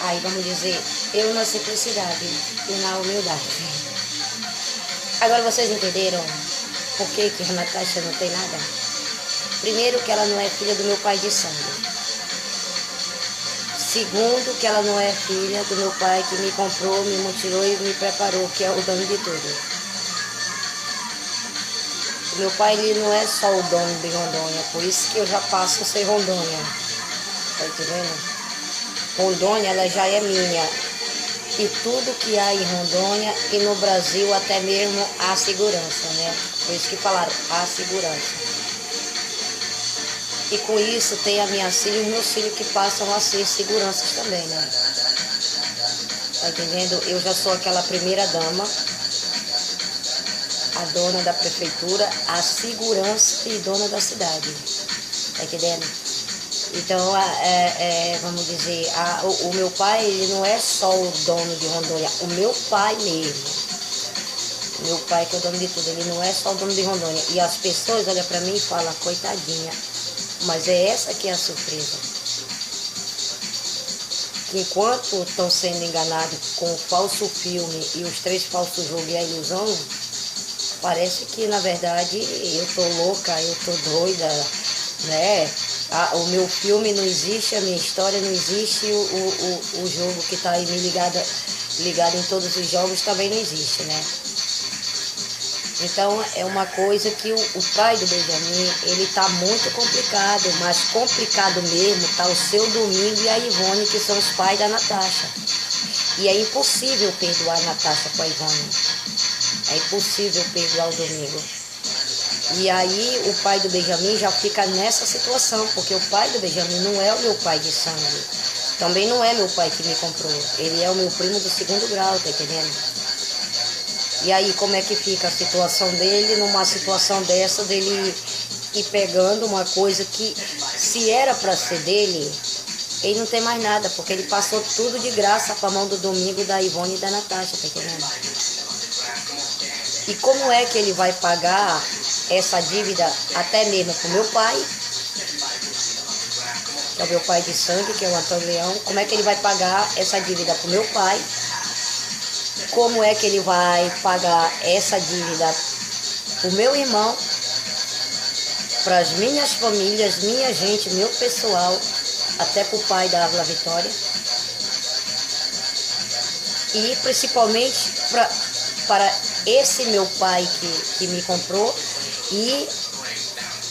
Aí vamos dizer, eu na simplicidade e na humildade. Agora vocês entenderam por que a Natasha não tem nada? Primeiro, que ela não é filha do meu pai de sangue. Segundo, que ela não é filha do meu pai que me comprou, me mutilou e me preparou, que é o dono de tudo. O meu pai, ele não é só o dono de Rondônia, por isso que eu já passo a ser Rondônia. Tá entendendo? Rondônia, ela já é minha. E tudo que há em Rondônia e no Brasil, até mesmo a segurança, né? Por isso que falaram, a segurança. E com isso tem a minha filha e os meus filhos que passam a ser seguranças também, né? Tá entendendo? Eu já sou aquela primeira dama, a dona da prefeitura, a segurança e dona da cidade. Tá entendendo? Então, vamos dizer, o meu pai, ele não é só o dono de Rondônia, o meu pai mesmo. O meu pai que é o dono de tudo, ele não é só o dono de Rondônia. E as pessoas olham pra mim e falam, coitadinha. Mas é essa que é a surpresa. Que enquanto estão sendo enganados com o falso filme e os 3 falsos jogos e a ilusão, parece que na verdade eu tô louca, eu tô doida, né? O meu filme não existe, a minha história não existe, o jogo que está aí me ligado em todos os jogos também não existe, né? Então é uma coisa que o pai do Benjamin, ele tá muito complicado, mas complicado mesmo tá o seu Domingo e a Ivone, que são os pais da Natasha. E é impossível perdoar a Natasha com a Ivone. É impossível perdoar o Domingo. E aí o pai do Benjamin já fica nessa situação, porque o pai do Benjamin não é o meu pai de sangue. Também não é meu pai que me comprou. Ele é o meu primo do 2º grau, tá entendendo? E aí como é que fica a situação dele numa situação dessa, dele ir pegando uma coisa que se era para ser dele, ele não tem mais nada, porque ele passou tudo de graça para a mão do Domingo, da Ivone e da Natasha, tá entendendo? E como é que ele vai pagar essa dívida até mesmo pro meu pai, que é o meu pai de sangue, que é o Antônio Leão? Como é que ele vai pagar essa dívida pro meu pai? Como é que ele vai pagar essa dívida pro meu irmão, para as minhas famílias, minha gente, meu pessoal, até pro pai da Ávila Vitória? E principalmente para esse meu pai que me comprou e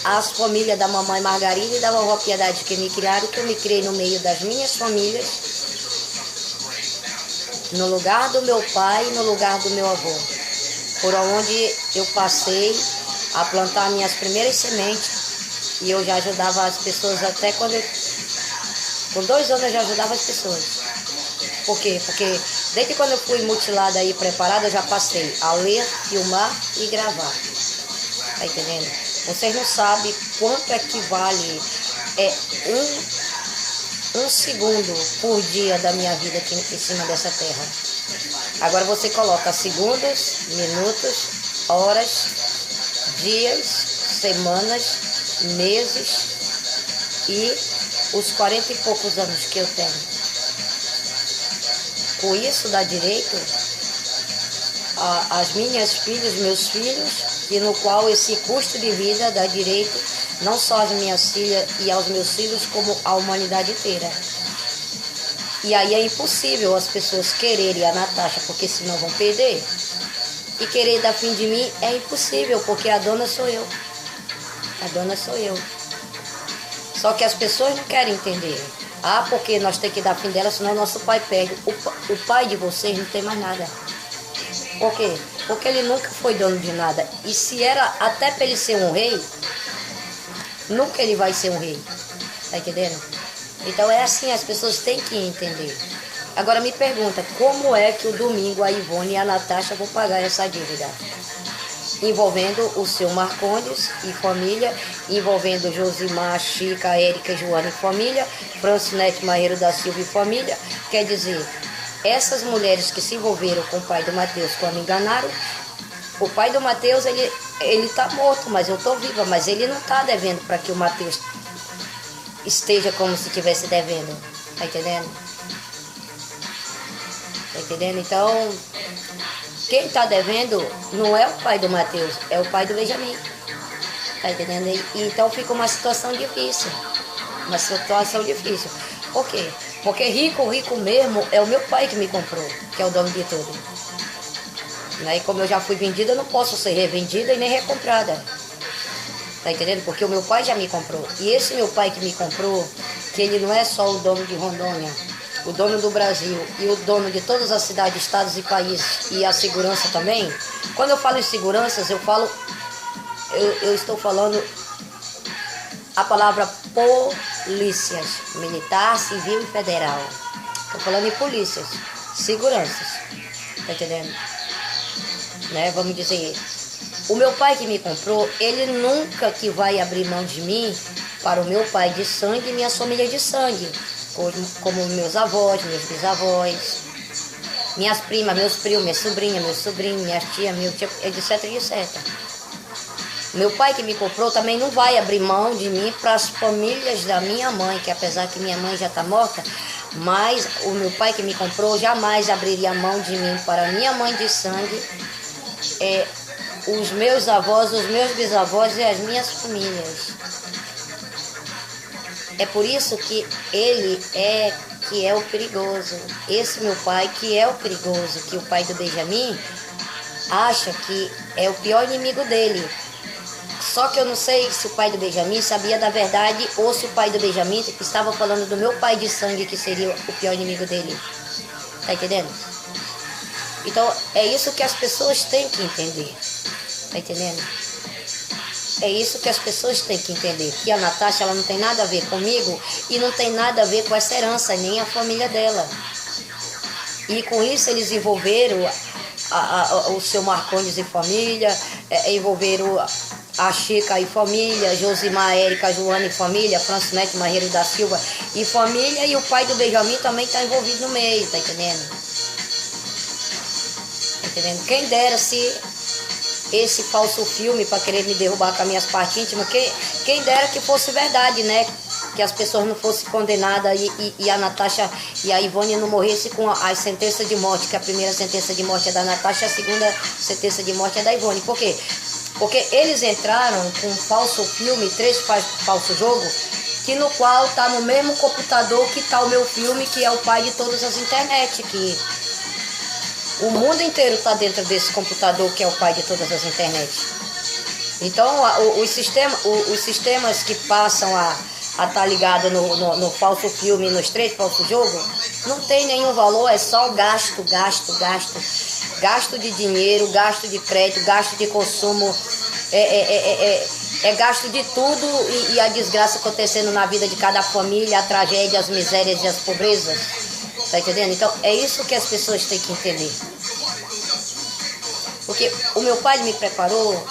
as famílias da mamãe Margarida e da vovó Piedade que me criaram, que eu me criei no meio das minhas famílias, no lugar do meu pai e no lugar do meu avô, por onde eu passei a plantar minhas primeiras sementes, e eu já ajudava as pessoas até com 2 anos eu já ajudava as pessoas. Por quê? Porque desde quando eu fui mutilada e preparada, eu já passei a ler, filmar e gravar. Tá entendendo? Vocês não sabem quanto é que vale um segundo por dia da minha vida aqui em cima dessa terra. Agora você coloca segundos, minutos, horas, dias, semanas, meses e os 40 e poucos anos que eu tenho. Com isso dá direito às minhas filhas, meus filhos, e no qual esse custo de vida dá direito não só às minhas filhas e aos meus filhos, como à humanidade inteira. E aí é impossível as pessoas quererem a Natasha, porque senão vão perder. E querer dar fim de mim é impossível, porque a dona sou eu. A dona sou eu. Só que as pessoas não querem entender. Porque nós temos que dar fim dela, senão nosso pai perde. O pai de vocês não tem mais nada. Por quê? Porque ele nunca foi dono de nada. E se era até para ele ser um rei, nunca ele vai ser um rei. Tá entendendo? Então é assim, as pessoas têm que entender. Agora me pergunta, como é que o Domingo, a Ivone e a Natasha vão pagar essa dívida? Envolvendo o seu Marcondes e família, envolvendo Josimar, Chica, Érica, Joana e família, Francinete Marreiro da Silva e família. Quer dizer, essas mulheres que se envolveram com o pai do Mateus, quando me enganaram, o pai do Mateus, ele tá morto, mas eu tô viva, mas ele não tá devendo para que o Mateus esteja como se estivesse devendo, tá entendendo? Tá entendendo? Então, quem tá devendo não é o pai do Mateus, é o pai do Benjamin. Tá entendendo? Então fica uma situação difícil. Uma situação difícil. Por quê? Porque rico mesmo é o meu pai que me comprou, que é o dono de tudo. Né? E como eu já fui vendida, eu não posso ser revendida e nem recomprada. Tá entendendo? Porque o meu pai já me comprou. E esse meu pai que me comprou, que ele não é só o dono de Rondônia, o dono do Brasil e o dono de todas as cidades, estados e países, e a segurança também. Quando eu falo em seguranças, eu estou falando a palavra polícias, militar, civil e federal. Estou falando em polícias, seguranças. Tá entendendo? Né? Vamos dizer, o meu pai que me comprou, ele nunca que vai abrir mão de mim para o meu pai de sangue e minha família de sangue, como meus avós, meus bisavós, minhas primas, meus primos, minha sobrinha, meu sobrinho, minha tia, meu tio, etc, etc. Meu pai que me comprou também não vai abrir mão de mim para as famílias da minha mãe, que apesar que minha mãe já está morta, mas o meu pai que me comprou jamais abriria mão de mim para a minha mãe de sangue, os meus avós, os meus bisavós e as minhas famílias. É por isso que ele que é o perigoso. Esse meu pai que é o perigoso, que o pai do Benjamin acha que é o pior inimigo dele. Só que eu não sei se o pai do Benjamin sabia da verdade ou se o pai do Benjamin estava falando do meu pai de sangue, que seria o pior inimigo dele. Tá entendendo? Então, é isso que as pessoas têm que entender. Tá entendendo? É isso que as pessoas têm que entender. Que a Natasha, ela não tem nada a ver comigo e não tem nada a ver com essa herança, nem a família dela. E com isso eles envolveram o seu Marcondes e família, envolveram a Chica e família, Josimar, Érica, Joana e família, Francinete Marreiro da Silva e família, e o pai do Benjamin também está envolvido no meio, tá entendendo? Tá entendendo? Quem dera se esse falso filme para querer me derrubar com as minhas partes íntimas, quem dera que fosse verdade, né? Que as pessoas não fossem condenadas e a Natasha e a Ivone não morressem com a sentença de morte, que a primeira sentença de morte é da Natasha, a segunda sentença de morte é da Ivone. Por quê? Porque eles entraram com um falso filme, 3 falsos jogos, que no qual está no mesmo computador que está o meu filme, que é o pai de todas as internet, que o mundo inteiro está dentro desse computador, que é o pai de todas as internet. Então, os sistemas que passam a estar ligado no falso filme, nos 3 falsos jogos, não tem nenhum valor, é só gasto. Gasto de dinheiro, gasto de crédito, gasto de consumo, é gasto de tudo e a desgraça acontecendo na vida de cada família, a tragédia, as misérias e as pobrezas. Tá entendendo? Então, é isso que as pessoas têm que entender. Porque o meu pai me preparou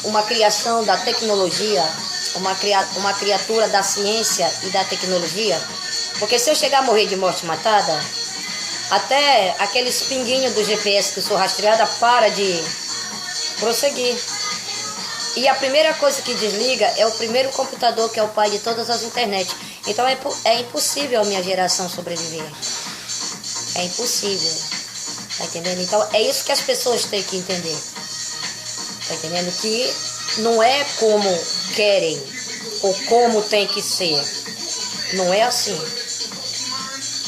uma criação da tecnologia, uma criatura da ciência e da tecnologia. Porque se eu chegar a morrer de morte matada, até aqueles pinguinhos do GPS que eu sou rastreada para de prosseguir. E a primeira coisa que desliga é o primeiro computador, que é o pai de todas as internet. Então é impossível a minha geração sobreviver. É impossível. Tá entendendo? Então é isso que as pessoas têm que entender. Tá entendendo? Que não é como querem ou como tem que ser. Não é assim.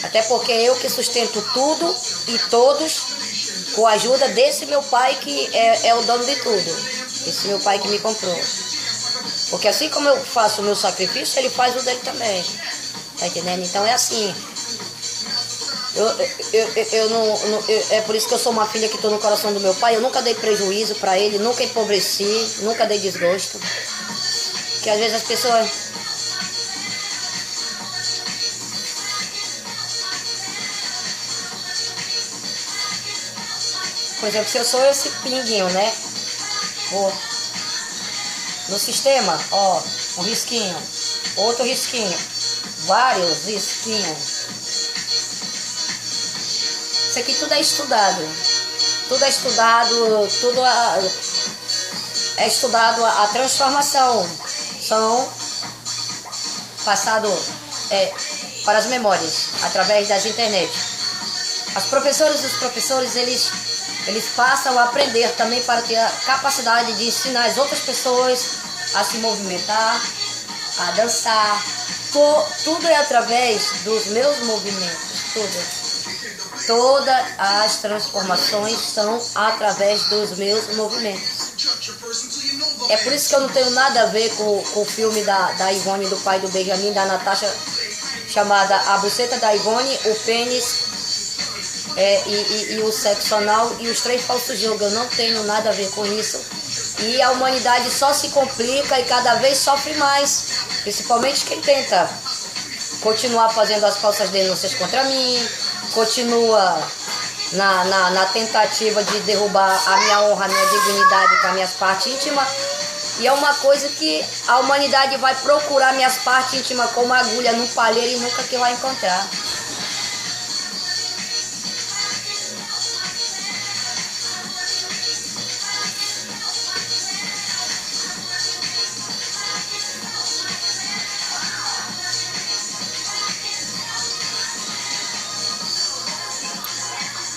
Até porque eu que sustento tudo e todos com a ajuda desse meu pai, que é o dono de tudo. Esse meu pai que me comprou. Porque assim como eu faço o meu sacrifício, ele faz o dele também. Tá entendendo? Então é assim. É por isso que eu sou uma filha que estou no coração do meu pai. Eu nunca dei prejuízo para ele, nunca empobreci, nunca dei desgosto. Que às vezes as pessoas... Por exemplo, se eu sou esse pinguinho, né? No sistema, ó, um risquinho, outro risquinho, vários risquinhos. Isso aqui tudo é estudado. Tudo é estudado, é estudado a transformação. São passado para as memórias, através das internet. As professoras e os professores, eles passam a aprender também para ter a capacidade de ensinar as outras pessoas a se movimentar, a dançar. Tudo é através dos meus movimentos, tudo. Todas as transformações são através dos meus movimentos. É por isso que eu não tenho nada a ver com o filme da Ivone, do pai do Benjamin, da Natasha, chamada A Buceta da Ivone, o Pênis e o Sexo Anal e os 3 falsos jogos. Eu não tenho nada a ver com isso. E a humanidade só se complica e cada vez sofre mais, principalmente quem tenta continuar fazendo as falsas denúncias contra mim, continua na tentativa de derrubar a minha honra, a minha dignidade com as minhas partes íntimas. E é uma coisa que a humanidade vai procurar minhas partes íntimas como agulha no palheiro e nunca que vai encontrar.